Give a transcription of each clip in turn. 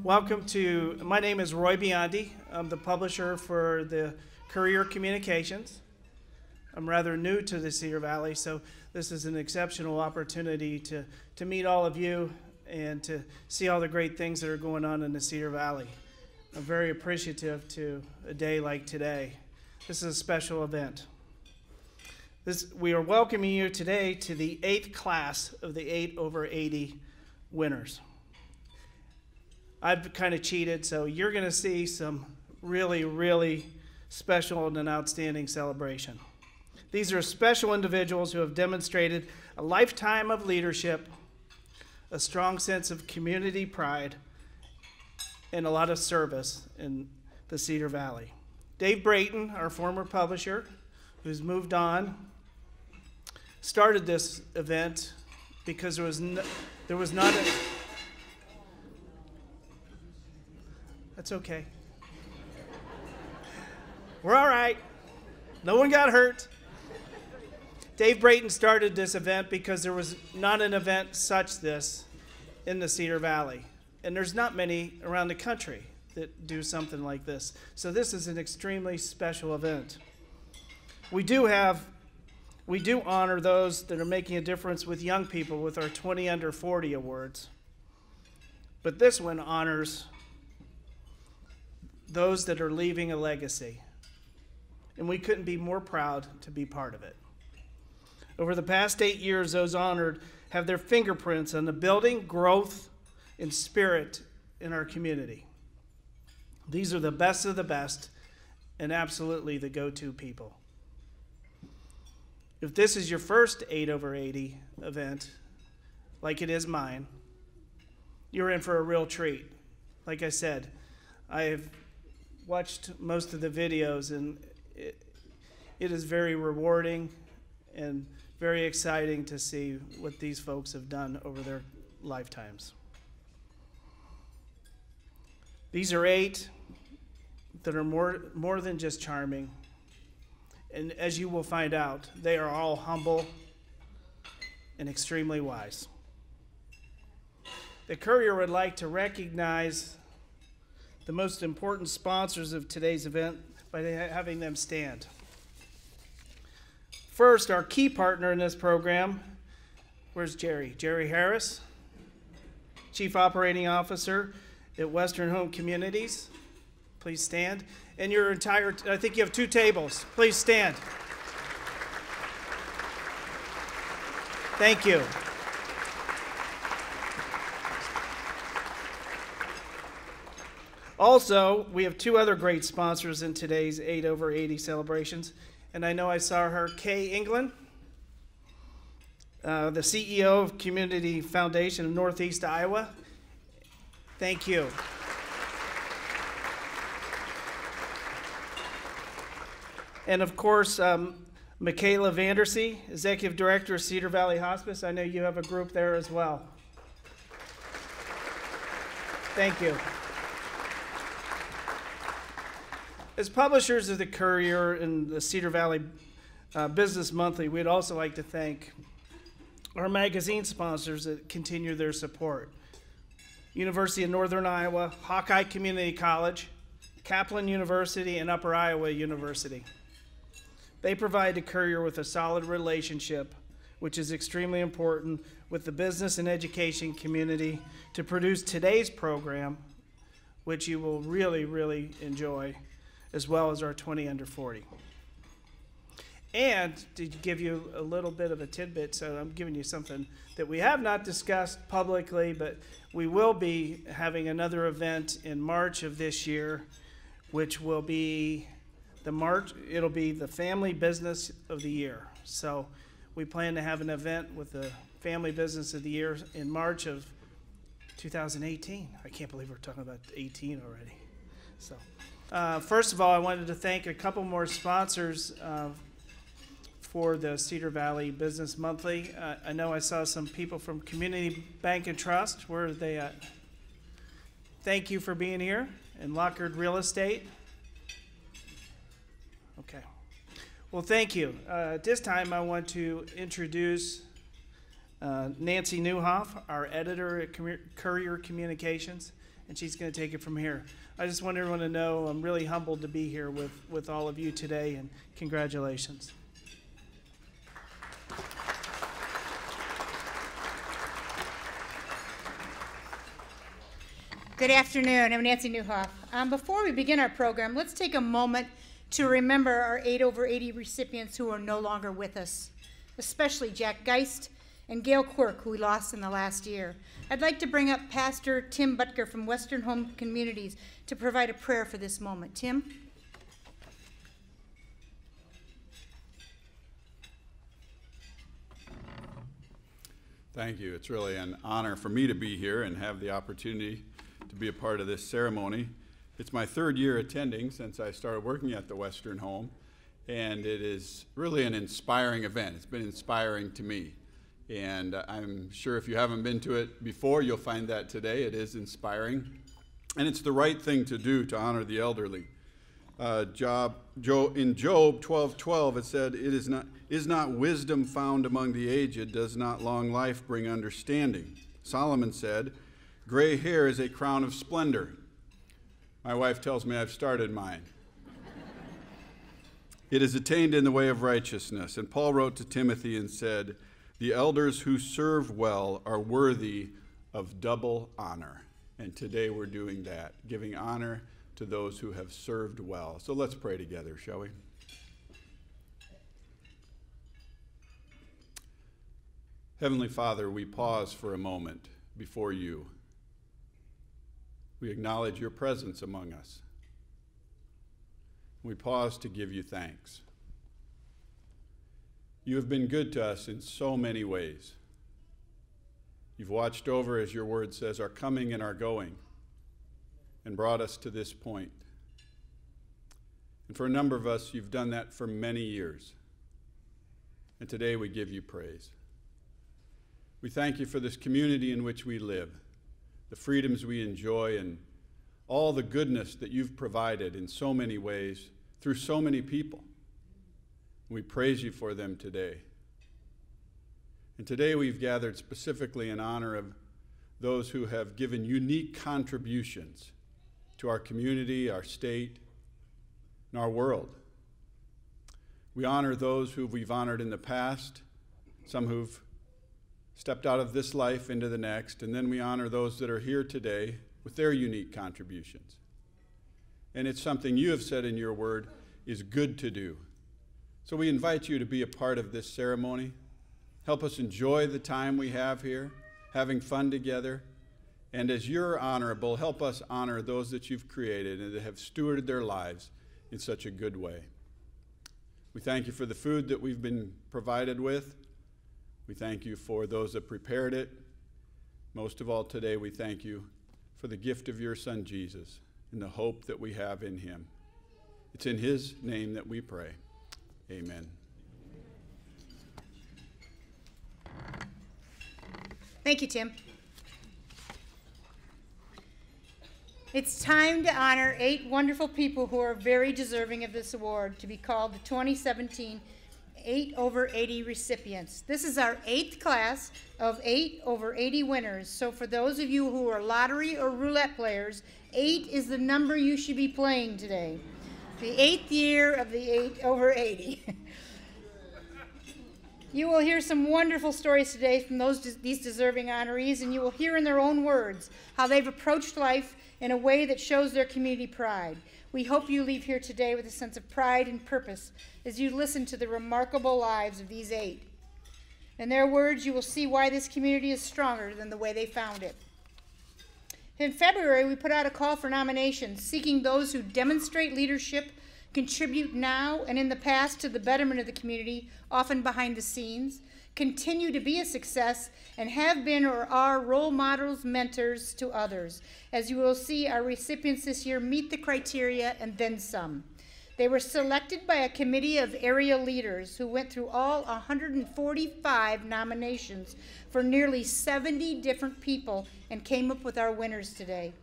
Welcome to, my name is Roy Biondi. I'm the publisher for the Courier Communications. I'm rather new to the Cedar Valley, so this is an exceptional opportunity to meet all of you and to see all the great things that are going on in the Cedar Valley. I'm very appreciative to a day like today. This is a special event. We are welcoming you today to the 8th class of the 8 over 80 winners. I've kind of cheated, so you're going to see some really, really special and an outstanding celebration. These are special individuals who have demonstrated a lifetime of leadership, a strong sense of community pride, and a lot of service in the Cedar Valley. Dave Brayton, our former publisher, who's moved on, started this event because there was not a... That's okay. We're all right. No one got hurt. Dave Brayton started this event because there was not an event such this in the Cedar Valley. And there's not many around the country that do something like this. So this is an extremely special event. We do honor those that are making a difference with young people with our 20 Under 40 awards. But this one honors those that are leaving a legacy. And we couldn't be more proud to be part of it. Over the past 8 years, those honored have their fingerprints on the building, growth, and spirit in our community. These are the best of the best and absolutely the go-to people. If this is your first 8 over 80 event, like it is mine, you're in for a real treat. Like I said, I've watched most of the videos, and it is very rewarding and very exciting to see what these folks have done over their lifetimes. These are 8 that are more than just charming, and as you will find out, they are all humble and extremely wise. The Courier would like to recognize the most important sponsors of today's event by having them stand. First, our key partner in this program, where's Jerry? Jerry Harris, Chief Operating Officer at Western Home Communities. Please stand. And your entire, I think you have 2 tables. Please stand. Thank you. Also, we have 2 other great sponsors in today's 8 over 80 celebrations. And I know I saw her, Kay England, the CEO of Community Foundation of Northeast Iowa. Thank you. And of course, Michaela Vandersee, Executive Director of Cedar Valley Hospice. I know you have a group there as well. Thank you. As publishers of the Courier and the Cedar Valley Business Monthly, we'd also like to thank our magazine sponsors that continue their support. University of Northern Iowa, Hawkeye Community College, Kaplan University, and Upper Iowa University. They provide the Courier with a solid relationship, which is extremely important with the business and education community to produce today's program, which you will really, really enjoy, as well as our 20 Under 40. And to give you a little bit of a tidbit, so I'm giving you something that we have not discussed publicly, but we will be having another event in March of this year, which will be it'll be the Family Business of the Year. So we plan to have an event with the Family Business of the Year in March of 2018. I can't believe we're talking about 18 already. So. First of all, I wanted to thank a couple more sponsors for the Cedar Valley Business Monthly. I know I saw some people from Community Bank and Trust. Where are they at? Thank you for being here. And Lockard Real Estate. Okay. Well, thank you. At this time, I want to introduce Nancy Newhoff, our editor at Courier Communications. and she's going to take it from here. I just want everyone to know I'm really humbled to be here with all of you today, and congratulations. Good afternoon. I'm Nancy Newhoff. Before we begin our program, let's take a moment to remember our 8 over 80 recipients who are no longer with us, especially Jack Geist and Gail Quirk, who we lost in the last year. I'd like to bring up Pastor Tim Butker from Western Home Communities to provide a prayer for this moment. Tim? Thank you. It's really an honor for me to be here and have the opportunity to be a part of this ceremony. It's my 3rd year attending since I started working at the Western Home, and it is really an inspiring event. It's been inspiring to me, and I'm sure if you haven't been to it before, you'll find that today. It is inspiring, and it's the right thing to do to honor the elderly. In Job 12:12, it said, "Is not wisdom found among the aged? Does not long life bring understanding?" Solomon said, "Gray hair is a crown of splendor." My wife tells me I've started mine. It is attained in the way of righteousness. And Paul wrote to Timothy and said, "The elders who serve well are worthy of double honor." And today we're doing that, giving honor to those who have served well. So let's pray together, shall we? Heavenly Father, we pause for a moment before you. We acknowledge your presence among us. We pause to give you thanks. You have been good to us in so many ways. You've watched over, as your word says, our coming and our going, and brought us to this point. And for a number of us, you've done that for many years. And today we give you praise. We thank you for this community in which we live, the freedoms we enjoy, and all the goodness that you've provided in so many ways through so many people. We praise you for them today. And today we've gathered specifically in honor of those who have given unique contributions to our community, our state, and our world. We honor those who we've honored in the past, some who've stepped out of this life into the next, and then we honor those that are here today with their unique contributions. And it's something you have said in your word is good to do. So we invite you to be a part of this ceremony. Help us enjoy the time we have here, having fun together. And as you're honorable, help us honor those that you've created and that have stewarded their lives in such a good way. We thank you for the food that we've been provided with. We thank you for those that prepared it. Most of all today, we thank you for the gift of your Son, Jesus, and the hope that we have in him. It's in his name that we pray. Amen. Thank you, Tim. It's time to honor 8 wonderful people who are very deserving of this award to be called the 2017 8 over 80 recipients. This is our 8th class of 8 over 80 winners. So for those of you who are lottery or roulette players, 8 is the number you should be playing today. The 8th year of the 8 over 80. You will hear some wonderful stories today from these deserving honorees, and you will hear in their own words how they've approached life in a way that shows their community pride. We hope you leave here today with a sense of pride and purpose as you listen to the remarkable lives of these 8. In their words, you will see why this community is stronger than the way they found it. In February, we put out a call for nominations, seeking those who demonstrate leadership, contribute now and in the past to the betterment of the community, often behind the scenes, continue to be a success, and have been or are role models, mentors to others. As you will see, our recipients this year meet the criteria and then some. They were selected by a committee of area leaders who went through all 145 nominations for nearly 70 different people and came up with our winners today.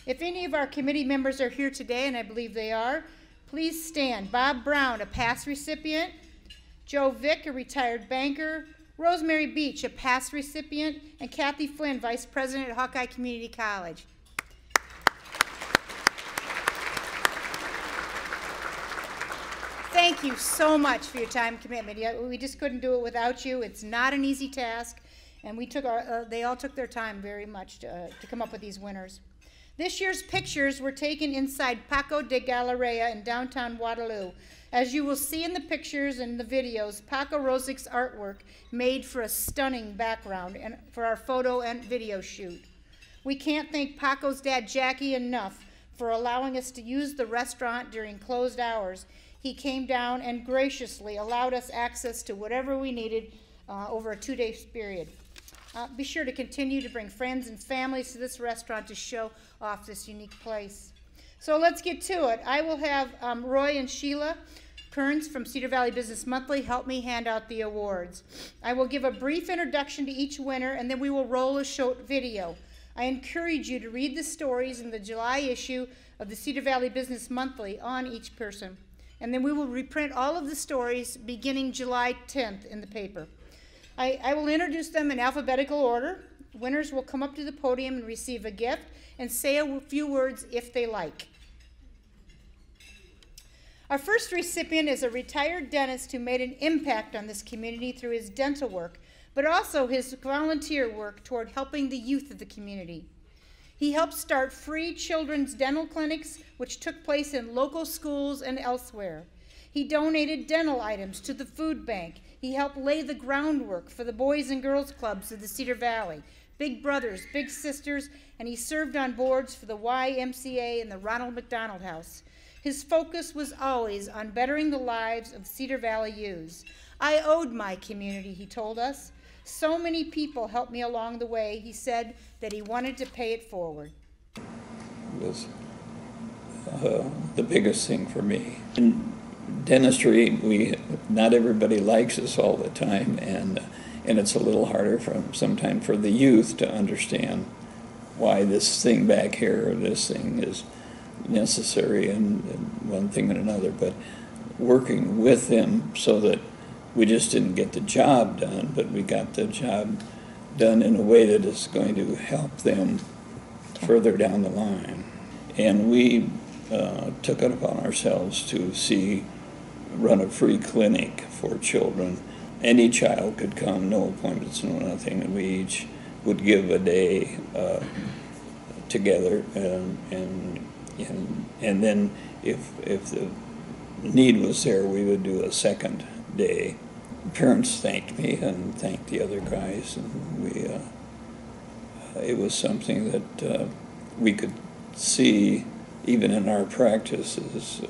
If any of our committee members are here today, and I believe they are, please stand. Bob Brown, a past recipient. Joe Vick, a retired banker. Rosemary Beach, a past recipient. And Kathy Flynn, Vice President at Hawkeye Community College. thank you so much for your time and commitment. We just couldn't do it without you. It's not an easy task, and we took they all took their time very much to come up with these winners. This year's pictures were taken inside Paco de Galleria in downtown Waterloo. As you will see in the pictures and the videos, Paco Rosick's artwork made for a stunning background and for our photo and video shoot. We can't thank Paco's dad, Jackie, enough for allowing us to use the restaurant during closed hours. He came down and graciously allowed us access to whatever we needed over a 2-day period. Be sure to continue to bring friends and families to this restaurant to show off this unique place. So let's get to it. I will have Roy and Sheila Kearns from Cedar Valley Business Monthly help me hand out the awards. I will give a brief introduction to each winner, and then we will roll a short video. I encourage you to read the stories in the July issue of the Cedar Valley Business Monthly on each person. And then we will reprint all of the stories beginning July 10th in the paper. I will introduce them in alphabetical order. Winners will come up to the podium and receive a gift and say a few words if they like. Our first recipient is a retired dentist who made an impact on this community through his dental work, but also his volunteer work toward helping the youth of the community. He helped start free children's dental clinics, which took place in local schools and elsewhere. He donated dental items to the food bank. He helped lay the groundwork for the Boys and Girls Clubs of the Cedar Valley, Big Brothers, Big Sisters, and he served on boards for the YMCA and the Ronald McDonald House. His focus was always on bettering the lives of Cedar Valley youths. I owed my community, he told us. So many people helped me along the way, he said that he wanted to pay it forward. It was the biggest thing for me. In dentistry, not everybody likes us all the time, and it's a little harder sometimes for the youth to understand why this thing back here or this thing is necessary and one thing and another, but working with them so that we just didn't get the job done, but we got the job done in a way that is going to help them further down the line. And we took it upon ourselves to run a free clinic for children. Any child could come, no appointments, no nothing, and we each would give a day together, and then if the need was there, we would do a second day. Parents thanked me and thanked the other guys, and it was something that we could see even in our practices.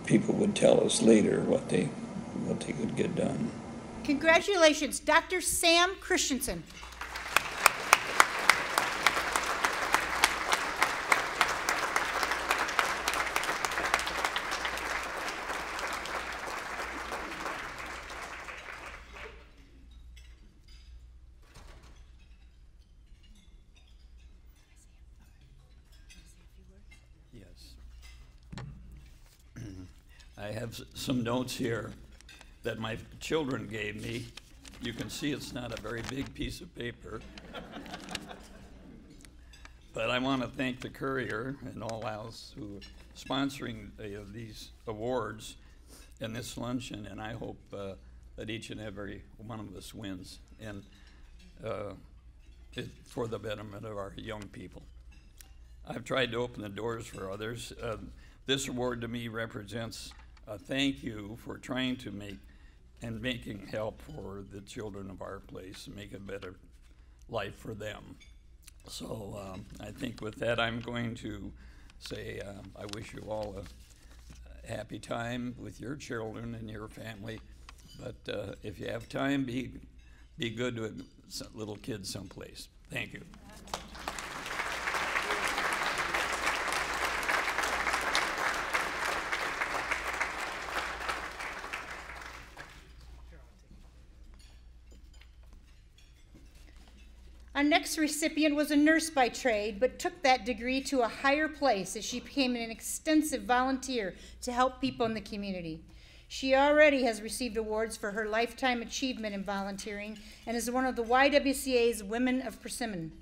People would tell us later what they could get done. Congratulations, Dr. Sam Christensen. I have some notes here that my children gave me. You can see it's not a very big piece of paper. But I want to thank the Courier and all else who are sponsoring these awards and this luncheon, and I hope that each and every one of us wins, and for the betterment of our young people. I've tried to open the doors for others. This award to me represents a thank you for trying to making help for the children of our place and make a better life for them. So I think with that, I'm going to say I wish you all a happy time with your children and your family. But if you have time, be good to little kids someplace. Thank you. Our next recipient was a nurse by trade, but took that degree to a higher place as she became an extensive volunteer to help people in the community. She already has received awards for her lifetime achievement in volunteering and is one of the YWCA's Women of Persimmon.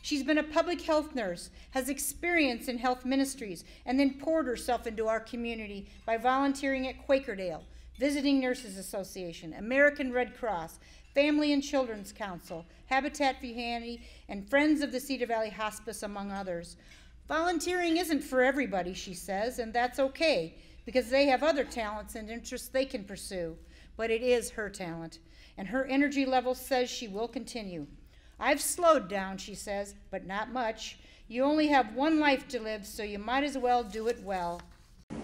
She's been a public health nurse, has experience in health ministries, and then poured herself into our community by volunteering at Quakerdale, Visiting Nurses Association, American Red Cross, Family and Children's Council, Habitat for Humanity, and Friends of the Cedar Valley Hospice, among others. Volunteering isn't for everybody, she says, and that's okay, because they have other talents and interests they can pursue. But it is her talent, and her energy level says she will continue. I've slowed down, she says, but not much. You only have one life to live, so you might as well do it well.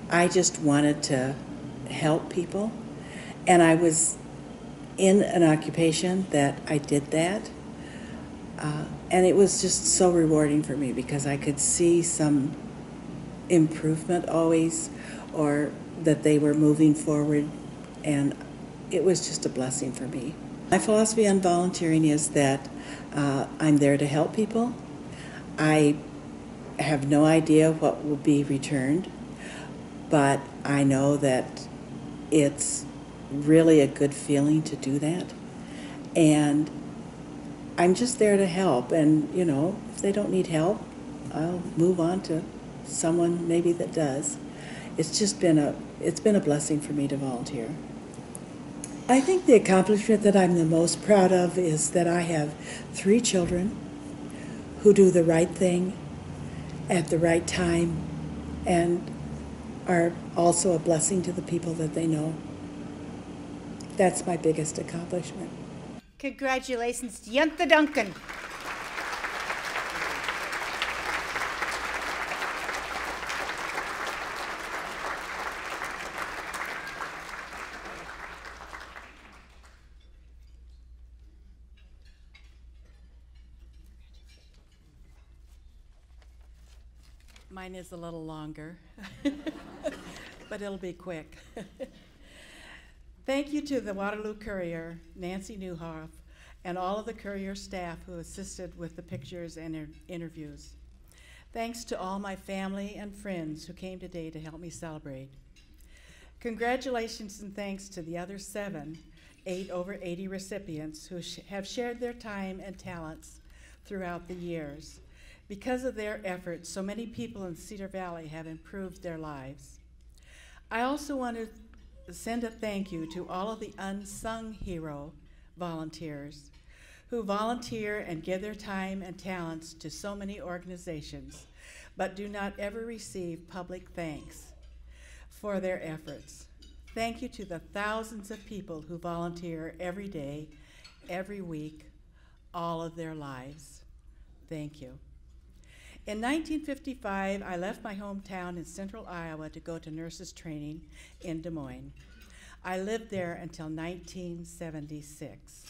I just wanted to help people, and I was in an occupation that I did that, and it was just so rewarding for me because I could see some improvement always, or that they were moving forward, and it was just a blessing for me. My philosophy on volunteering is that I'm there to help people. I have no idea what will be returned, but I know that it's really a good feeling to do that. And I'm just there to help, and you know, if they don't need help, I'll move on to someone maybe that does. It's been a blessing for me to volunteer. I think the accomplishment that I'm the most proud of is that I have 3 children who do the right thing at the right time and are also a blessing to the people that they know. That's my biggest accomplishment. Congratulations to Yentha Duncan. Mine is a little longer, but it'll be quick. Thank you to the Waterloo Courier, Nancy Newhoff, and all of the Courier staff who assisted with the pictures and interviews. Thanks to all my family and friends who came today to help me celebrate. Congratulations and thanks to the other 8 over 80 recipients who have shared their time and talents throughout the years. Because of their efforts, so many people in Cedar Valley have improved their lives. I also want to send a thank you to all of the unsung hero volunteers who volunteer and give their time and talents to so many organizations, but do not ever receive public thanks for their efforts. Thank you to the thousands of people who volunteer every day, every week, all of their lives. Thank you. In 1955, I left my hometown in central Iowa to go to nurses training in Des Moines. I lived there until 1976.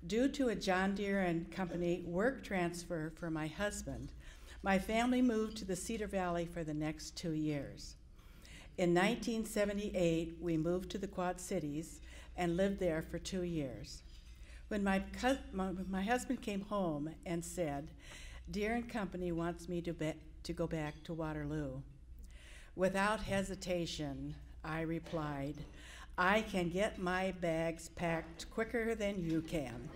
Due to a John Deere and Company work transfer for my husband, my family moved to the Cedar Valley for the next 2 years. In 1978, we moved to the Quad Cities and lived there for 2 years. When my husband came home and said, Deere and Company wants me to go back to Waterloo. Without hesitation, I replied, I can get my bags packed quicker than you can.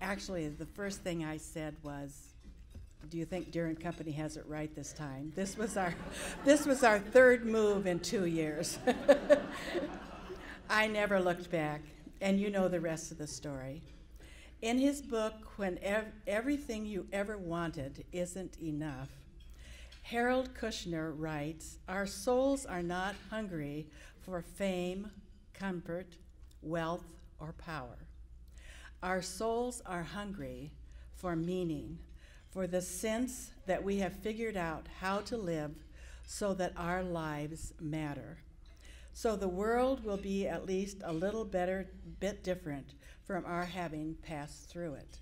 Actually, the first thing I said was, do you think Deere and Company has it right this time? This was our 3rd move in 2 years. I never looked back, and you know the rest of the story. In his book, When Everything You Ever Wanted Isn't Enough, Harold Kushner writes, our souls are not hungry for fame, comfort, wealth, or power. Our souls are hungry for meaning, for the sense that we have figured out how to live so that our lives matter. So the world will be at least a little bit different from our having passed through it.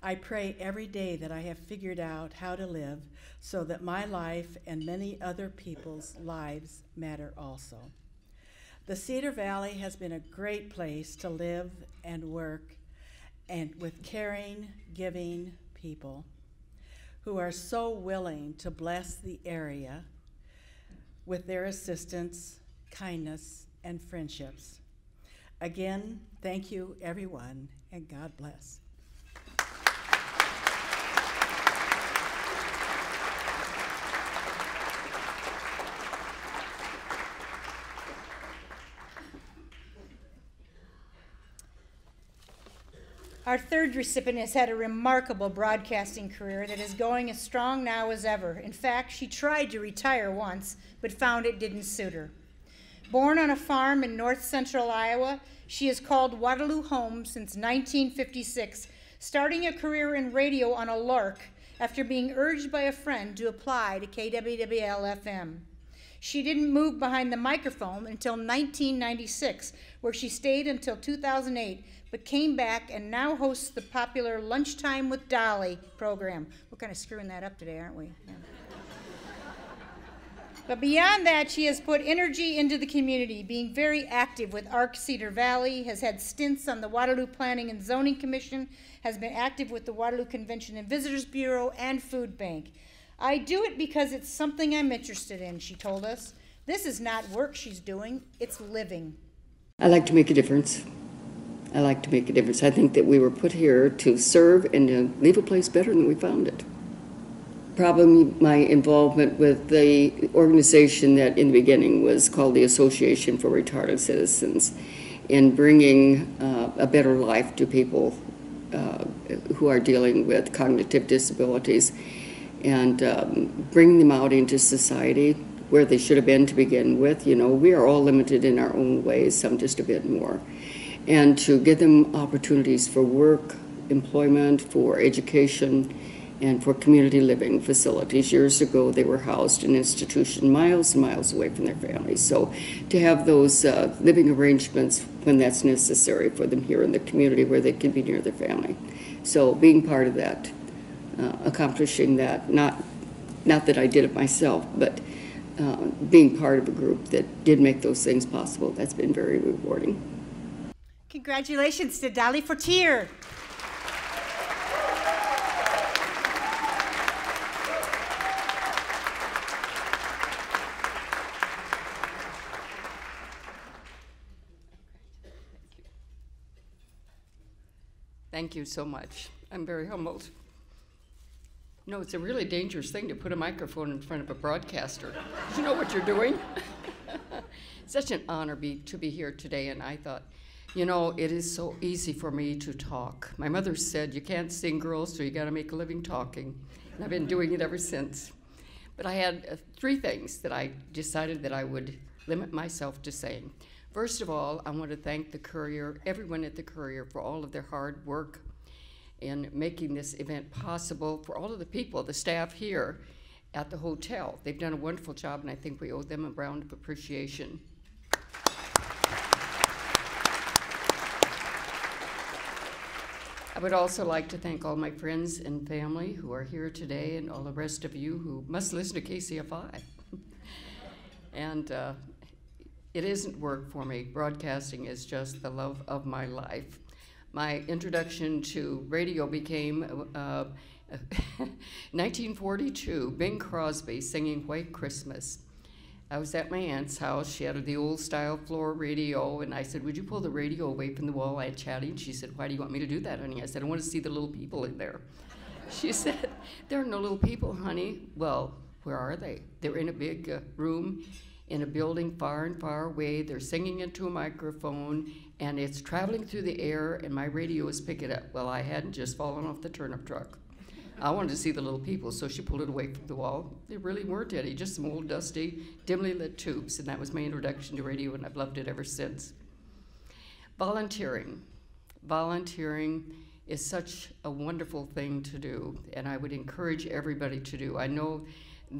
I pray every day that I have figured out how to live so that my life and many other people's lives matter also. The Cedar Valley has been a great place to live and work, and with caring, giving people who are so willing to bless the area with their assistance, kindness, and friendships. Again, thank you, everyone, and God bless. Our third recipient has had a remarkable broadcasting career that is going as strong now as ever. In fact, she tried to retire once, but found it didn't suit her. Born on a farm in north central Iowa, she has called Waterloo home since 1956, starting a career in radio on a lark after being urged by a friend to apply to KWWL-FM. She didn't move behind the microphone until 1996, where she stayed until 2008, but came back and now hosts the popular Lunchtime with Dolly program. We're kind of screwing that up today, aren't we? Yeah. But beyond that, she has put energy into the community, being very active with ARC Cedar Valley, has had stints on the Waterloo Planning and Zoning Commission, has been active with the Waterloo Convention and Visitors Bureau and Food Bank. I do it because it's something I'm interested in, she told us. This is not work she's doing, it's living. I like to make a difference. I like to make a difference. I think that we were put here to serve and to leave a place better than we found it. Probably my involvement with the organization that in the beginning was called the Association for Retarded Citizens, in bringing a better life to people who are dealing with cognitive disabilities, and bringing them out into society where they should have been to begin with. You know, we are all limited in our own ways, some just a bit more. And to give them opportunities for work, employment, for education, and for community living facilities. Years ago, they were housed in an institution miles and miles away from their families. So to have those living arrangements when that's necessary for them here in the community where they can be near their family. So being part of that, accomplishing that, not that I did it myself, but being part of a group that did make those things possible, that's been very rewarding. Congratulations to Dolly Fortier. Thank you so much. I'm very humbled. You know, it's a really dangerous thing to put a microphone in front of a broadcaster. You know what you're doing? Such an honor to be here today, and I thought, you know, it is so easy for me to talk. My mother said, you can't sing, girls, so you gotta make a living talking. And I've been doing it ever since. But I had three things that I decided that I would limit myself to saying. First of all, I want to thank the Courier, everyone at the Courier, for all of their hard work in making this event possible, for all of the people, the staff here at the hotel. They've done a wonderful job, and I think we owe them a round of appreciation. I would also like to thank all my friends and family who are here today, and all the rest of you who must listen to KCFI. And it isn't work for me. Broadcasting is just the love of my life. My introduction to radio became 1942, Bing Crosby singing White Christmas. I was at my aunt's house. She had the old style floor radio, and I said, would you pull the radio away from the wall? I had chatting. She said, why do you want me to do that, honey? I said, I want to see the little people in there. She said, there are no little people, honey. Well, where are they? They're in a big room in a building far and far away. They're singing into a microphone, and it's traveling through the air, and my radio is picking it up. Well, I hadn't just fallen off the turnip truck. I wanted to see the little people, so she pulled it away from the wall. There really weren't any, just some old, dusty, dimly lit tubes, and that was my introduction to radio, and I've loved it ever since. Volunteering. Volunteering is such a wonderful thing to do, and I would encourage everybody to do. I know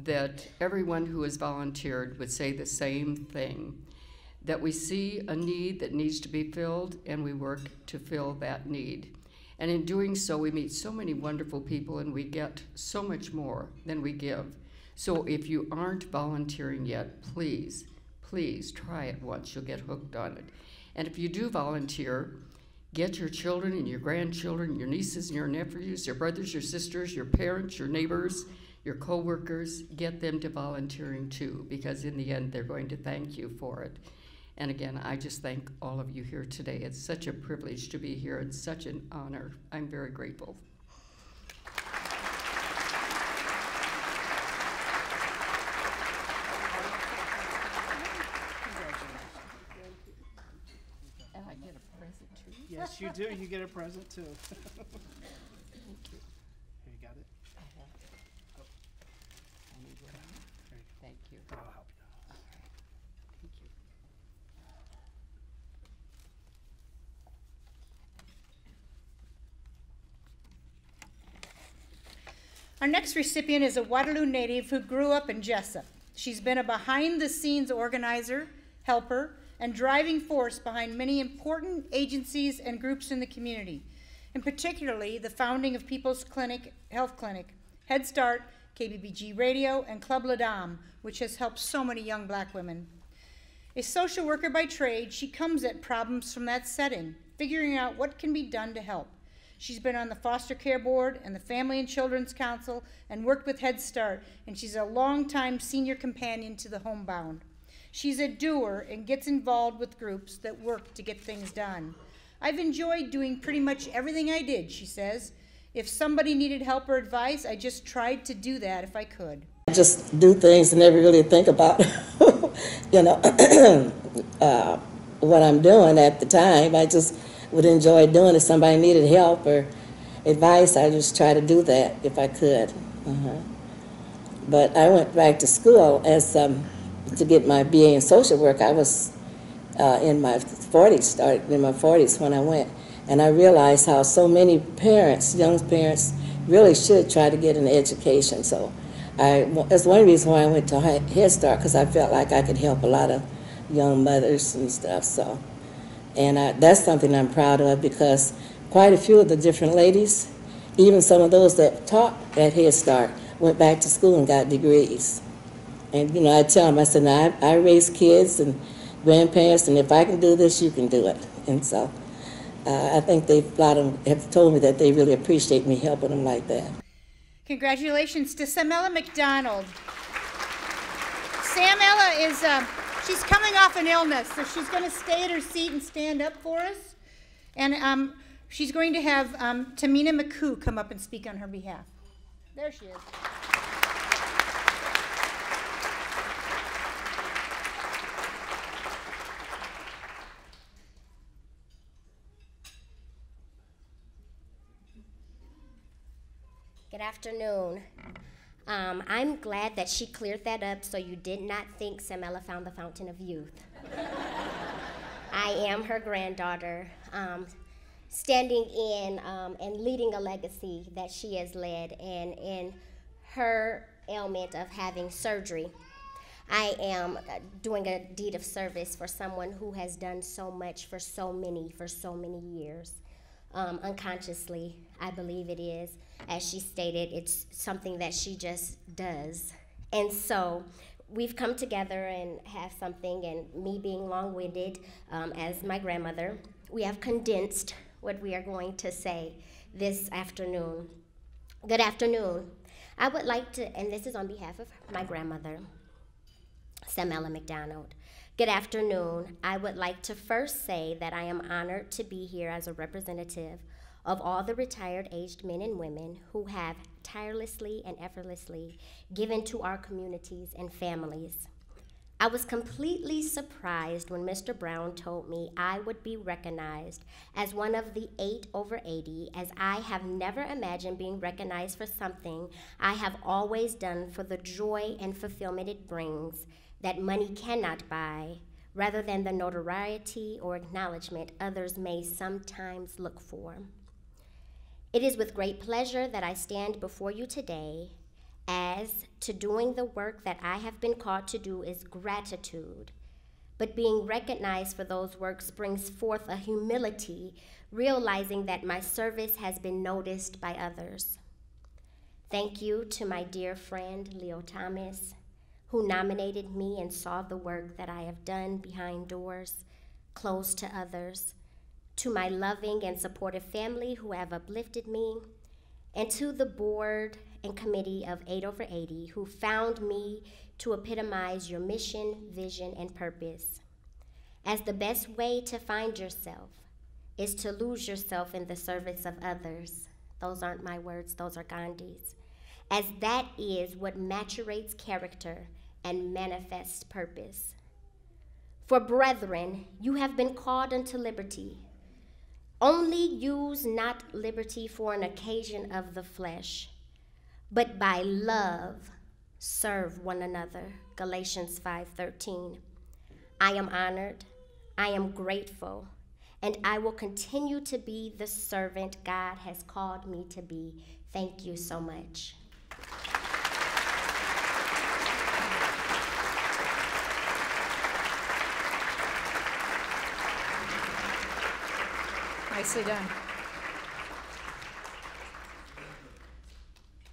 that everyone who has volunteered would say the same thing, that we see a need that needs to be filled, and we work to fill that need. And in doing so, we meet so many wonderful people, and we get so much more than we give. So if you aren't volunteering yet, please, please try it once. You'll get hooked on it. And if you do volunteer, get your children and your grandchildren, your nieces and your nephews, your brothers, your sisters, your parents, your neighbors, your coworkers, get them to volunteering too, because in the end, they're going to thank you for it. And again, I just thank all of you here today. It's such a privilege to be here and such an honor. I'm very grateful. And I get a present too. Yes. Yes, you do. You get a present too. Here, you got it? Oh. There you go. Thank you. I'll help you. Thank you. Our next recipient is a Waterloo native who grew up in Jessup. She's been a behind-the-scenes organizer, helper, and driving force behind many important agencies and groups in the community, and particularly the founding of People's Clinic, Health Clinic, Head Start, KBBG Radio, and Club La Dame, which has helped so many young black women. A social worker by trade, she comes at problems from that setting, figuring out what can be done to help. She's been on the foster care board and the Family and Children's Council and worked with Head Start, and she's a longtime senior companion to the homebound. She's a doer and gets involved with groups that work to get things done. I've enjoyed doing pretty much everything I did, she says. If somebody needed help or advice, I just tried to do that if I could. I just do things and never really think about, what I'm doing at the time. I just would enjoy doing it. If somebody needed help or advice, I just try to do that if I could. But I went back to school to get my BA in social work. I was in my 40s, started in my 40s when I went, and I realized how so many parents, young parents, really should try to get an education. So that's one reason why I went to Head Start, because I felt like I could help a lot of young mothers and stuff. So, and that's something I'm proud of, because quite a few of the different ladies, even some of those that taught at Head Start, went back to school and got degrees. And, I tell them, I said, now, I raise kids and grandparents, and if I can do this, you can do it. And so I think a lot of them have told me that they really appreciate me helping them like that. Congratulations to Samella McDonald. Samella is, she's coming off an illness, so she's going to stay at her seat and stand up for us. And she's going to have Tamina McCoo come up and speak on her behalf. There she is. Good afternoon. I'm glad that she cleared that up so you did not think Samella found the fountain of youth. I am her granddaughter, standing in and leading a legacy that she has led, and in her ailment of having surgery, I am doing a deed of service for someone who has done so much for so many years. Unconsciously, I believe it is. As she stated, it's something that she just does. And so we've come together and have something, and me being long-winded as my grandmother, we have condensed what we are going to say this afternoon. Good afternoon. I would like to, and this is on behalf of my grandmother, Samella McDonald. Good afternoon. I would like to first say that I am honored to be here as a representative of all the retired aged men and women who have tirelessly and effortlessly given to our communities and families. I was completely surprised when Mr. Brown told me I would be recognized as one of the 8 over 80, as I have never imagined being recognized for something I have always done for the joy and fulfillment it brings that money cannot buy, rather than the notoriety or acknowledgement others may sometimes look for. It is with great pleasure that I stand before you today, as to doing the work that I have been called to do is gratitude, but being recognized for those works brings forth a humility, realizing that my service has been noticed by others. Thank you to my dear friend, Leo Thomas, who nominated me and saw the work that I have done behind doors, closed to others, to my loving and supportive family who have uplifted me, and to the board and committee of 8 over 80 who found me to epitomize your mission, vision, and purpose. As the best way to find yourself is to lose yourself in the service of others. Those aren't my words, those are Gandhi's. As that is what maturates character and manifests purpose. For brethren, you have been called unto liberty. Only use not liberty for an occasion of the flesh, but by love serve one another. Galatians 5:13. I am honored, I am grateful, and I will continue to be the servant God has called me to be. Thank you so much. Nicely done.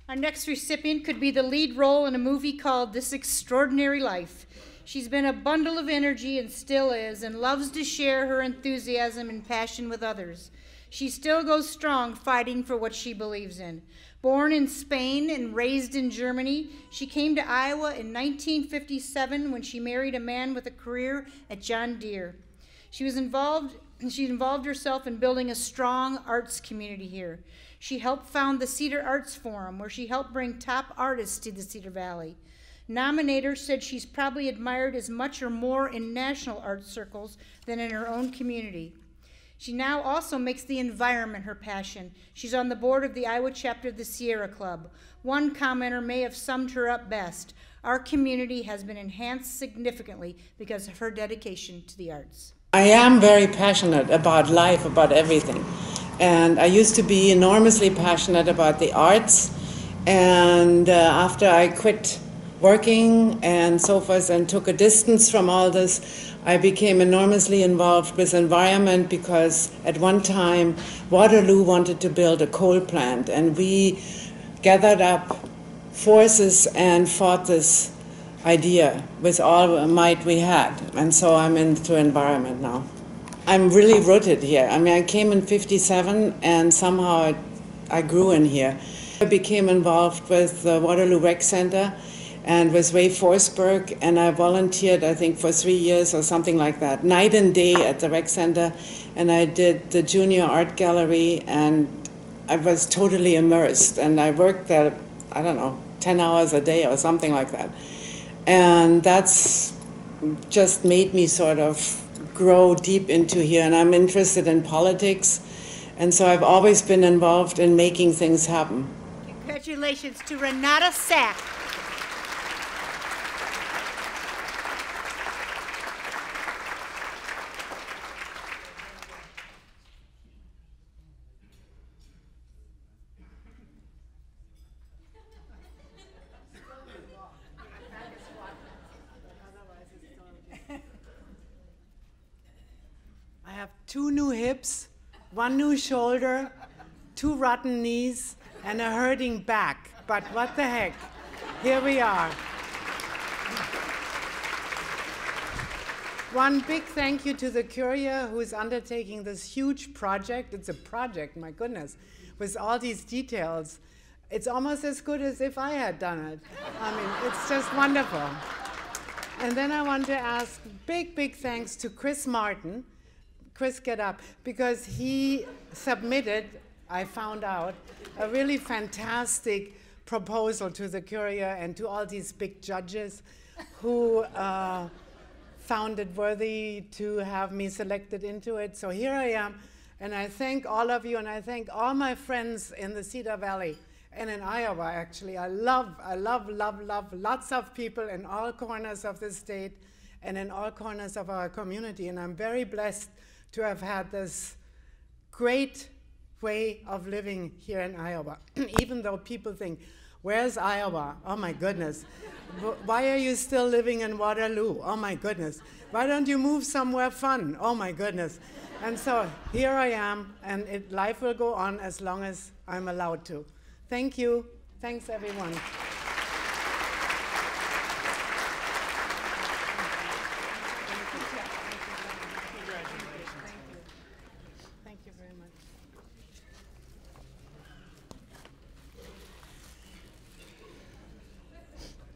Our next recipient could be the lead role in a movie called This Extraordinary Life. She's been a bundle of energy and still is, and loves to share her enthusiasm and passion with others. She still goes strong fighting for what she believes in. Born in Spain and raised in Germany, she came to Iowa in 1957 when she married a man with a career at John Deere. She involved herself in building a strong arts community here. She helped found the Cedar Arts Forum, where she helped bring top artists to the Cedar Valley. Nominator said she's probably admired as much or more in national arts circles than in her own community. She now also makes the environment her passion. She's on the board of the Iowa chapter of the Sierra Club. One commenter may have summed her up best. Our community has been enhanced significantly because of her dedication to the arts. I am very passionate about life, about everything. And I used to be enormously passionate about the arts. And after I quit working and so forth and took a distance from all this, I became enormously involved with environment because at one time Waterloo wanted to build a coal plant, and we gathered up forces and fought this idea with all the might we had. And so I'm into environment now. I'm really rooted here. I mean, I came in 57 and somehow I grew in here. I became involved with the Waterloo Rec Center and with Ray Forsberg, and I volunteered, I think, for 3 years or something like that, night and day at the Rec Center, and I did the Junior Art Gallery, and I was totally immersed, and I worked there, I don't know, 10 hours a day or something like that. And that's just made me sort of grow deep into here, and I'm interested in politics, and so I've always been involved in making things happen. Congratulations to Renata Sack. I have 2 new hips, 1 new shoulder, 2 rotten knees, and a hurting back. But what the heck? Here we are. One big thank you to the Curia who is undertaking this huge project. It's a project, my goodness, with all these details. It's almost as good as if I had done it. I mean, it's just wonderful. And then I want to ask big thanks to Chris Martin. Chris, get up, because he submitted, I found out, a really fantastic proposal to the Curia and to all these big judges who found it worthy to have me selected into it. So here I am, and I thank all of you, and I thank all my friends in the Cedar Valley and in Iowa, actually. I love lots of people in all corners of the state and in all corners of our community, and I'm very blessed to have had this great way of living here in Iowa. Even though people think, where's Iowa? Oh my goodness. Why are you still living in Waterloo? Oh my goodness. Why don't you move somewhere fun? Oh my goodness. And so here I am, and life will go on as long as I'm allowed to. Thank you. Thanks, everyone.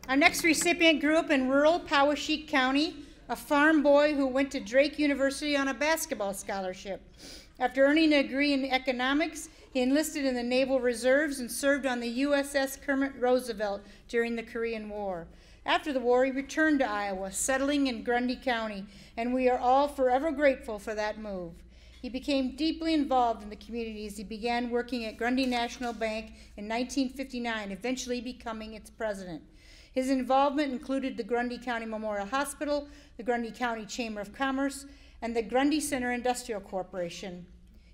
Our next recipient grew up in rural Poweshiek County, a farm boy who went to Drake University on a basketball scholarship. After earning a degree in economics, he enlisted in the Naval Reserves and served on the USS Kermit Roosevelt during the Korean War. After the war, he returned to Iowa, settling in Grundy County, and we are all forever grateful for that move. He became deeply involved in the community as he began working at Grundy National Bank in 1959, eventually becoming its president. His involvement included the Grundy County Memorial Hospital, the Grundy County Chamber of Commerce, and the Grundy Center Industrial Corporation.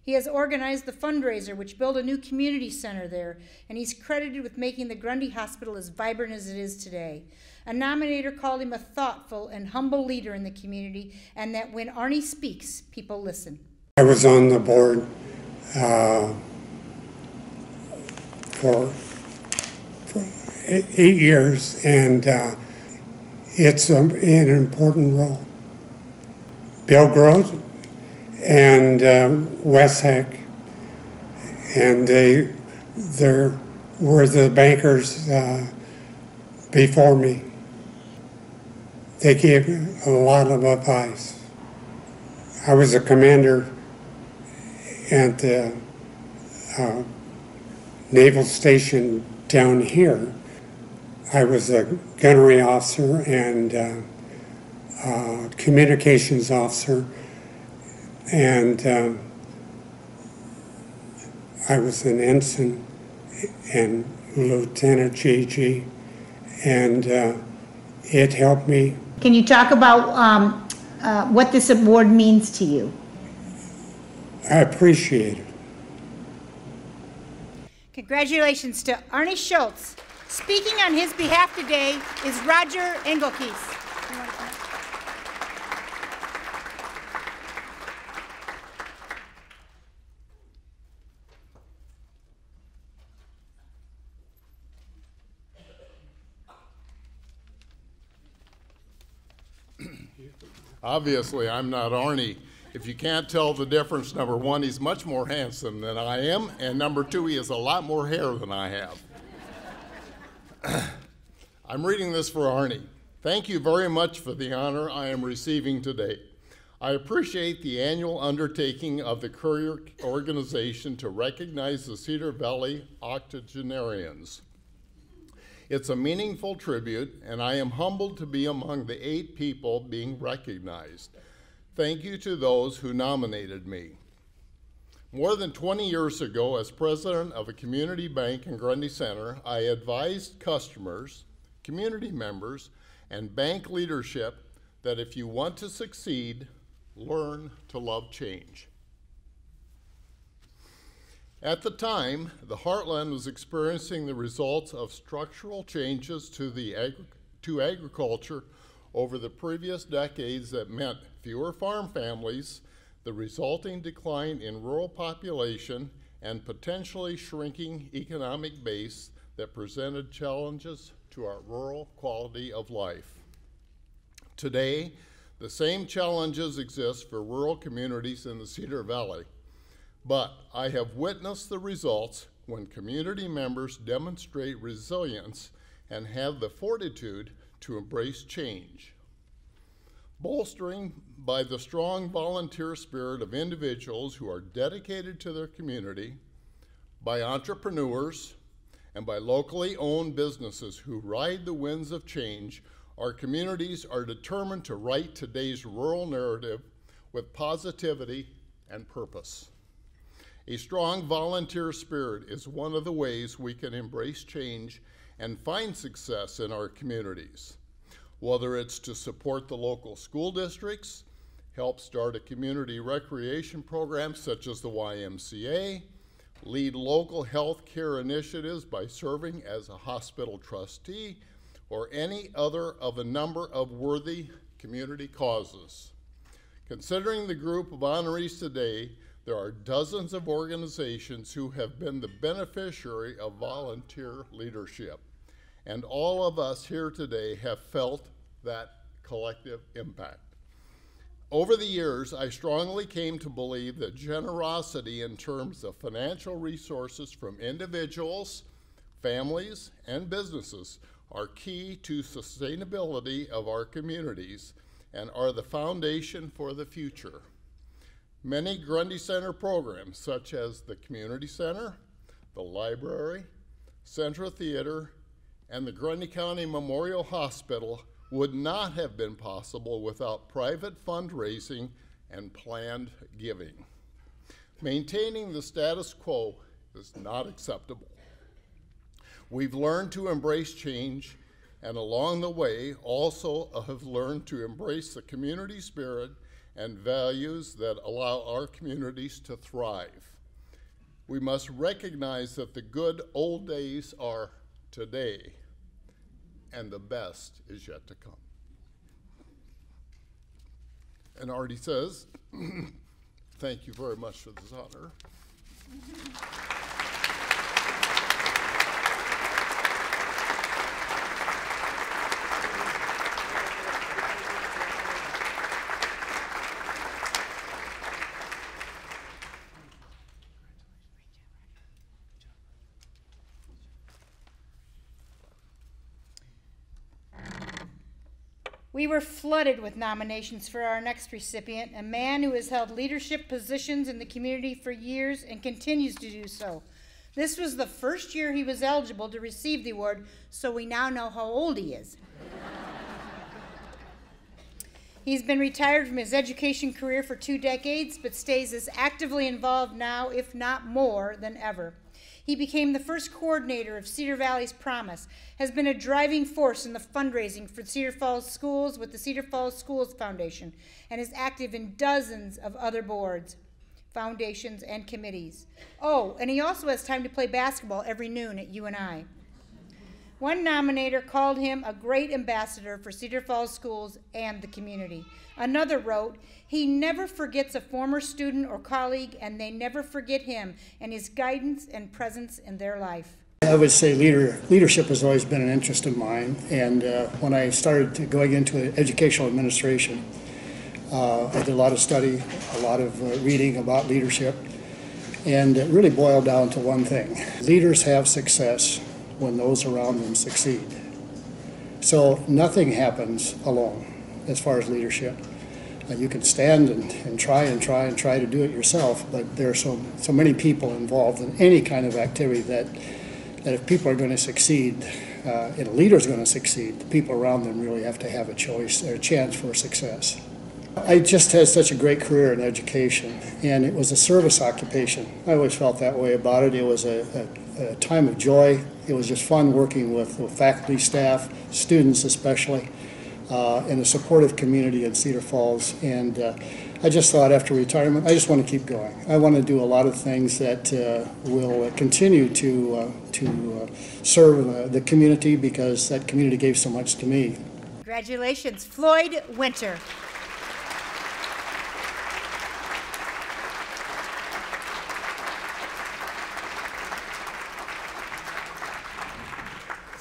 He has organized the fundraiser, which built a new community center there, and he's credited with making the Grundy Hospital as vibrant as it is today. A nominator called him a thoughtful and humble leader in the community, and that when Arnie speaks, people listen. I was on the board for 8 years, and it's an important role. Bill Gross and Wes Heck, and they were the bankers before me. They gave a lot of advice. I was a commander at the naval station down here. I was a gunnery officer and communications officer, and I was an ensign and Lieutenant GG, and it helped me. Can you talk about what this award means to you? I appreciate it. Congratulations to Arnie Schultz. Speaking on his behalf today is Roger Engelkeith. Obviously, I'm not Arnie. If you can't tell the difference, number one, he's much more handsome than I am, and number two, he has a lot more hair than I have. I'm reading this for Arnie. Thank you very much for the honor I am receiving today. I appreciate the annual undertaking of the Courier organization to recognize the Cedar Valley octogenarians. It's a meaningful tribute, and I am humbled to be among the 8 people being recognized. Thank you to those who nominated me. More than 20 years ago, as president of a community bank in Grundy Center, I advised customers, community members, and bank leadership that if you want to succeed, learn to love change. At the time, the Heartland was experiencing the results of structural changes to agriculture over the previous decades that meant fewer farm families, the resulting decline in rural population, and potentially shrinking economic base that presented challenges to our rural quality of life. Today, the same challenges exist for rural communities in the Cedar Valley. But I have witnessed the results when community members demonstrate resilience and have the fortitude to embrace change. Bolstering by the strong volunteer spirit of individuals who are dedicated to their community, by entrepreneurs, and by locally owned businesses who ride the winds of change, our communities are determined to write today's rural narrative with positivity and purpose. A strong volunteer spirit is one of the ways we can embrace change and find success in our communities. Whether it's to support the local school districts, help start a community recreation program such as the YMCA, lead local health care initiatives by serving as a hospital trustee, or any other of a number of worthy community causes. Considering the group of honorees today, there are dozens of organizations who have been the beneficiary of volunteer leadership, and all of us here today have felt that collective impact. Over the years, I strongly came to believe that generosity in terms of financial resources from individuals, families, and businesses are key to sustainability of our communities and are the foundation for the future. Many Grundy Center programs, such as the Community Center, the Library, Central Theater, and the Grundy County Memorial Hospital, would not have been possible without private fundraising and planned giving. Maintaining the status quo is not acceptable. We've learned to embrace change, and along the way also have learned to embrace the community spirit and values that allow our communities to thrive. We must recognize that the good old days are today, and the best is yet to come. And Artie says, thank you very much for this honor. We were flooded with nominations for our next recipient, a man who has held leadership positions in the community for years and continues to do so. This was the first year he was eligible to receive the award, so we now know how old he is. He's been retired from his education career for 2 decades, but stays as actively involved now, if not more, than ever. He became the first coordinator of Cedar Valley's Promise, has been a driving force in the fundraising for Cedar Falls Schools with the Cedar Falls Schools Foundation, and is active in dozens of other boards, foundations, and committees. Oh, and he also has time to play basketball every noon at UNI. One nominator called him a great ambassador for Cedar Falls Schools and the community. Another wrote, he never forgets a former student or colleague, and they never forget him and his guidance and presence in their life. I would say leadership has always been an interest of mine, and when I started going into educational administration, I did a lot of study, a lot of reading about leadership, and it really boiled down to one thing. Leaders have success when those around them succeed. So nothing happens alone as far as leadership. You can stand and try to do it yourself, but there are so many people involved in any kind of activity that if people are going to succeed, and a leader is going to succeed, the people around them really have to have a choice or a chance for success. I just had such a great career in education, and it was a service occupation. I always felt that way about it. It was a time of joy. It was just fun working with faculty, staff, students especially, in a supportive community in Cedar Falls. And I just thought after retirement, I just want to keep going. I want to do a lot of things that will continue to serve the community, because that community gave so much to me. Congratulations, Floyd Winter.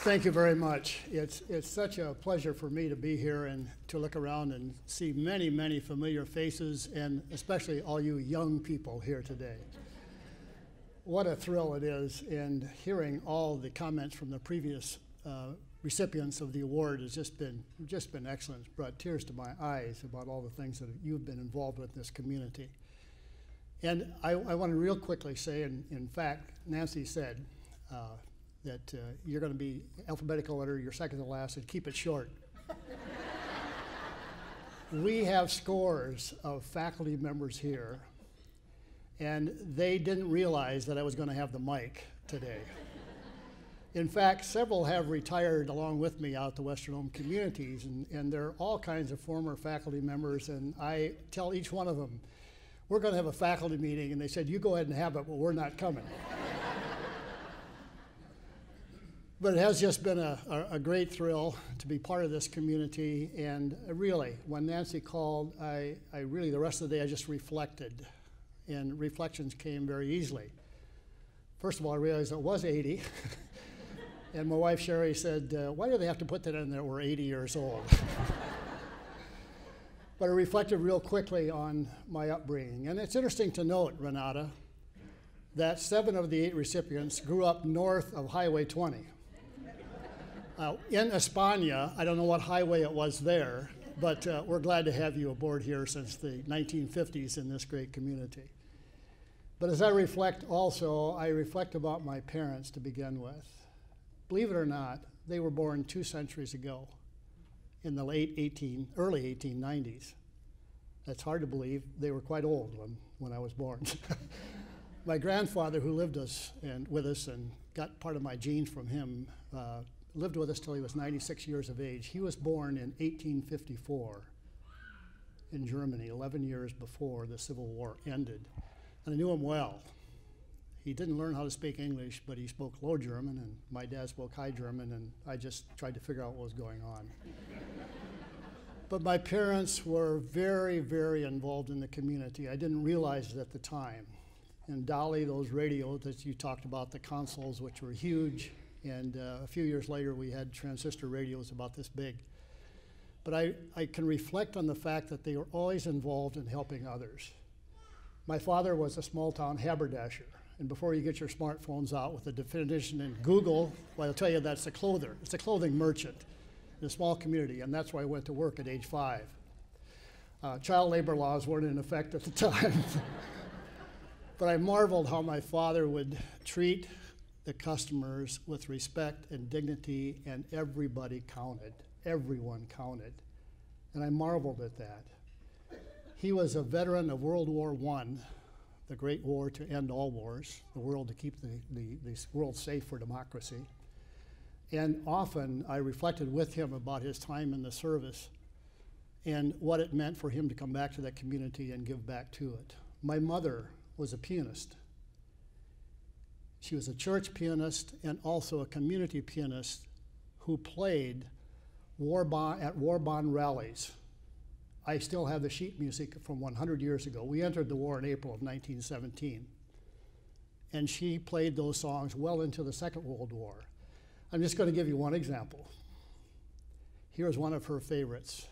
Thank you very much. It's such a pleasure for me to be here and to look around and see many, many familiar faces, and especially all you young people here today. What a thrill it is, and hearing all the comments from the previous recipients of the award has just been excellent. It's brought tears to my eyes about all the things that you've been involved with in this community. And I want to real quickly say, in fact, Nancy said, that you're going to be alphabetical order, you're second to last, and keep it short. We have scores of faculty members here, and they didn't realize that I was going to have the mic today. In fact, several have retired along with me out to Western Home Communities, and there are all kinds of former faculty members, and I tell each one of them, we're going to have a faculty meeting, and they said, you go ahead and have it, but we're not coming. But it has just been a great thrill to be part of this community, and really, when Nancy called, I really, the rest of the day, I just reflected, and reflections came very easily. First of all, I realized it was 80, and my wife Sherry said, why do they have to put that in there, we're 80 years old? But I reflected real quickly on my upbringing, and it's interesting to note, Renata, that 7 of the 8 recipients grew up north of Highway 20. In España, I don't know what highway it was there, but we're glad to have you aboard here since the 1950s in this great community. But as I reflect also, I reflect about my parents to begin with. Believe it or not, they were born 2 centuries ago in the early 1890s. That's hard to believe. They were quite old when I was born. My grandfather, who lived with us and got part of my genes from him, lived with us till he was 96 years of age. He was born in 1854 in Germany, 11 years before the Civil War ended. And I knew him well. He didn't learn how to speak English, but he spoke Low German, and my dad spoke High German, and I just tried to figure out what was going on. But my parents were very, very involved in the community. I didn't realize it at the time. And Dolly, those radios that you talked about, the consoles, which were huge, and a few years later we had transistor radios about this big. But I can reflect on the fact that they were always involved in helping others. My father was a small-town haberdasher, and before you get your smartphones out with the definition in Google, well, I'll tell you that's a clother. It's a clothing merchant in a small community, and that's where I went to work at age 5. Child labor laws weren't in effect at the time. But I marveled how my father would treat the customers with respect and dignity, and everybody counted. Everyone counted. And I marveled at that. He was a veteran of World War I, the great war to end all wars, the world to keep the world safe for democracy. And often I reflected with him about his time in the service and what it meant for him to come back to that community and give back to it. My mother was a pianist. She was a church pianist and also a community pianist who played at war bond rallies. I still have the sheet music from 100 years ago. We entered the war in April of 1917. And she played those songs well into the Second World War. I'm just going to give you one example. Here's one of her favorites.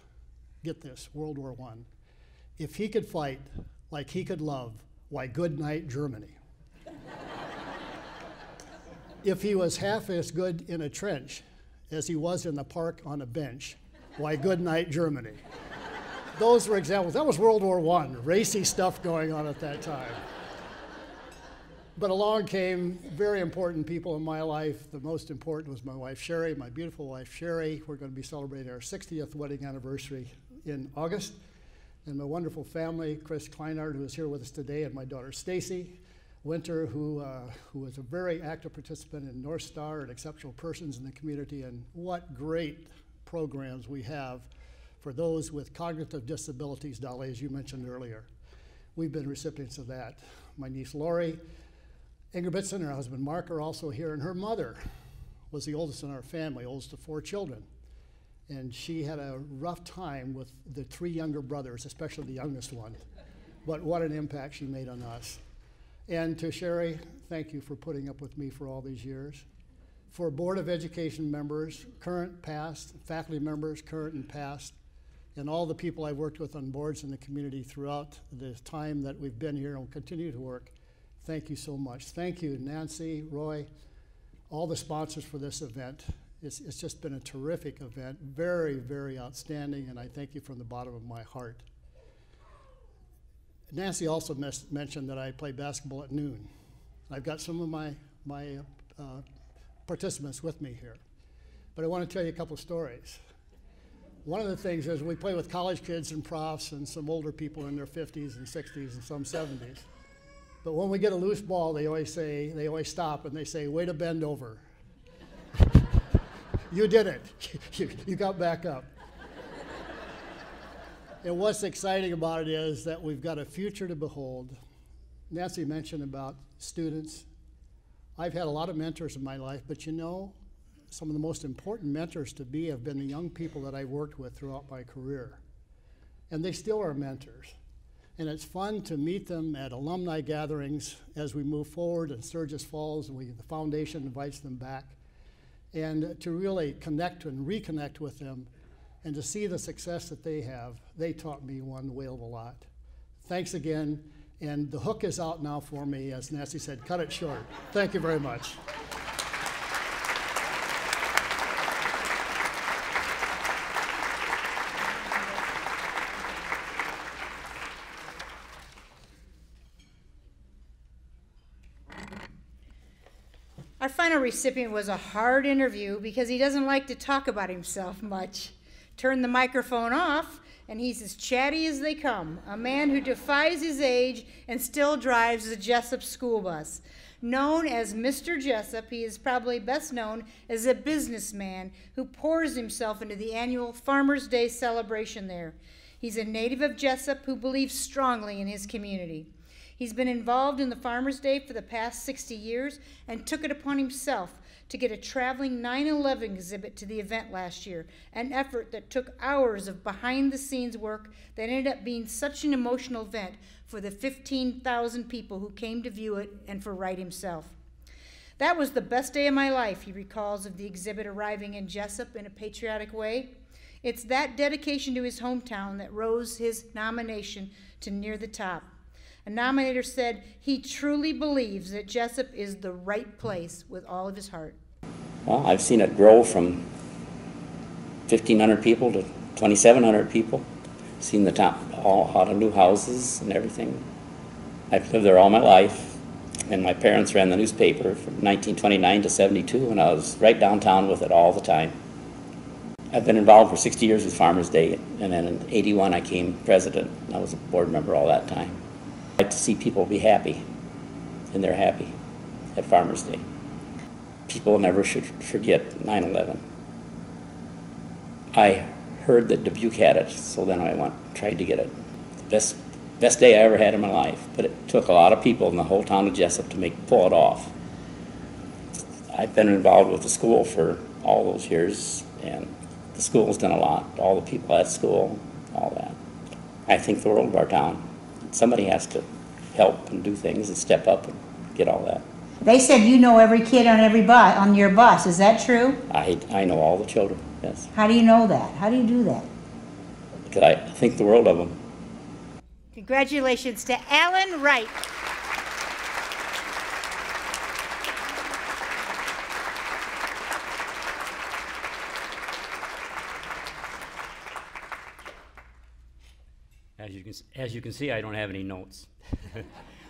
Get this, World War I. If he could fight like he could love, why, good night, Germany. If he was half as good in a trench as he was in the park on a bench, why, good night, Germany. Those were examples. That was World War I, racy stuff going on at that time. But along came very important people in my life. The most important was my wife, Sherry, my beautiful wife, Sherry. We're going to be celebrating our 60th wedding anniversary in August. And my wonderful family, Chris Kleinhardt, who is here with us today, and my daughter, Stacy Winter, who was a very active participant in North Star and Exceptional Persons in the community. And what great programs we have for those with cognitive disabilities, Dolly, as you mentioned earlier. We've been recipients of that. My niece, Lori Ingerbitson, and her husband, Mark, are also here, and her mother was the oldest in our family, oldest of 4 children. And she had a rough time with the 3 younger brothers, especially the youngest one. But what an impact she made on us. And to Sherry, thank you for putting up with me for all these years. For Board of Education members, current, past, faculty members, current and past, and all the people I worked with on boards in the community throughout the time that we've been here and will continue to work, thank you so much. Thank you, Nancy, Roy, all the sponsors for this event. It's just been a terrific event, very, very outstanding, and I thank you from the bottom of my heart. Nancy also mentioned that I play basketball at noon. I've got some of my participants with me here, but I want to tell you a couple of stories. One of the things is we play with college kids and profs and some older people in their 50s and 60s and some 70s. But when we get a loose ball, they always stop and they say, way to bend over. You did it. You got back up. And what's exciting about it is that we've got a future to behold. Nancy mentioned about students. I've had a lot of mentors in my life, but you know, some of the most important mentors to be have been the young people that I worked with throughout my career. And they still are mentors. And it's fun to meet them at alumni gatherings as we move forward in Sturgis Falls, and the foundation invites them back. And to really connect and reconnect with them and to see the success that they have, they taught me one whale of a lot. Thanks again, and the hook is out now for me. As Nancy said, cut it short. Thank you very much. Our final recipient was a hard interview because he doesn't like to talk about himself much. Turn the microphone off and he's as chatty as they come, a man who defies his age and still drives the Jessup school bus. Known as Mr. Jessup, he is probably best known as a businessman who pours himself into the annual Farmers' Day celebration there. He's a native of Jessup who believes strongly in his community. He's been involved in the Farmers' Day for the past 60 years and took it upon himself to get a traveling 9/11 exhibit to the event last year, an effort that took hours of behind-the-scenes work that ended up being such an emotional event for the 15,000 people who came to view it and for Wright himself. That was the best day of my life, he recalls of the exhibit arriving in Jessup in a patriotic way. It's that dedication to his hometown that rose his nomination to near the top. A nominator said he truly believes that Jessup is the right place with all of his heart. Well, I've seen it grow from 1,500 people to 2,700 people. Seen the town, all out of new houses and everything. I've lived there all my life, and my parents ran the newspaper from 1929 to 72, and I was right downtown with it all the time. I've been involved for 60 years with Farmers' Day, and then in '81 I came president. I was a board member all that time. I like to see people be happy, and they're happy at Farmers' Day. People never should forget 9/11. I heard that Dubuque had it, so then I tried to get it. The best day I ever had in my life, but it took a lot of people in the whole town of Jessup to pull it off. I've been involved with the school for all those years, and the school's done a lot. All the people at school, all that. I think the world of our town. Somebody has to help and do things and step up and get all that. They said you know every kid on every bus, on your bus. Is that true? I know all the children, yes. How do you know that? How do you do that? Because I think the world of them. Congratulations to Alan Wright. As you can see, I don't have any notes.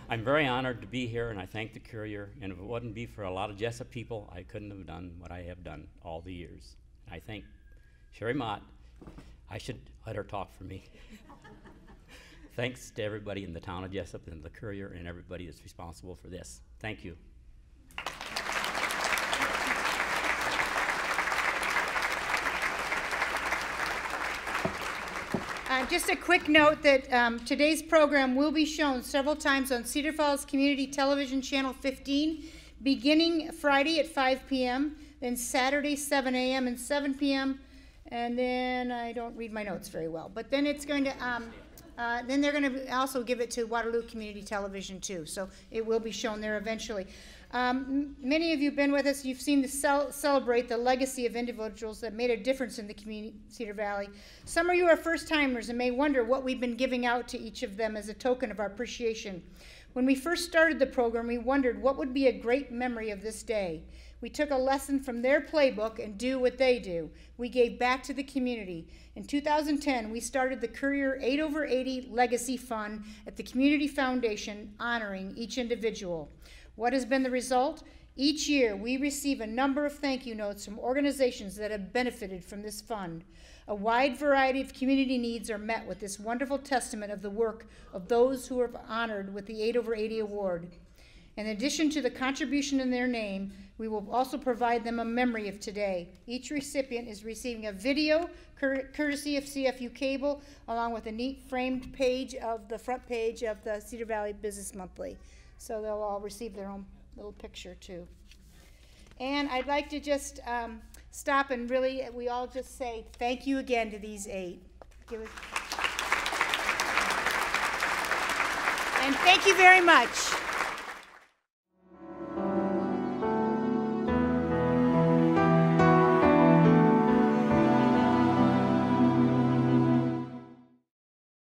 I'm very honored to be here, and I thank the Courier. And if it wouldn't be for a lot of Jessup people, I couldn't have done what I have done all the years. I thank Sherry Mott. I should let her talk for me. Thanks to everybody in the town of Jessup and the Courier and everybody that's responsible for this. Thank you. Just a quick note that today's program will be shown several times on Cedar Falls Community Television Channel 15, beginning Friday at 5 p.m., then Saturday 7 a.m. and 7 p.m., and then I don't read my notes very well, but then it's going to, then they're going to also give it to Waterloo Community Television too, so it will be shown there eventually. Many of you have been with us. You've seen the celebrate the legacy of individuals that made a difference in the community, Cedar Valley. Some of you are first-timers and may wonder what we've been giving out to each of them as a token of our appreciation. When we first started the program, we wondered what would be a great memory of this day. We took a lesson from their playbook and do what they do. We gave back to the community. In 2010, we started the Courier 8/80 Legacy Fund at the Community Foundation, honoring each individual. What has been the result? Each year, we receive a number of thank you notes from organizations that have benefited from this fund. A wide variety of community needs are met with this wonderful testament of the work of those who are honored with the 8/80 award. In addition to the contribution in their name, we will also provide them a memory of today. Each recipient is receiving a video courtesy of CFU Cable, along with a neat framed page of the front page of the Cedar Valley Business Monthly. So they'll all receive their own little picture too. And I'd like to just stop and really, we all just say thank you again to these 8. And thank you very much.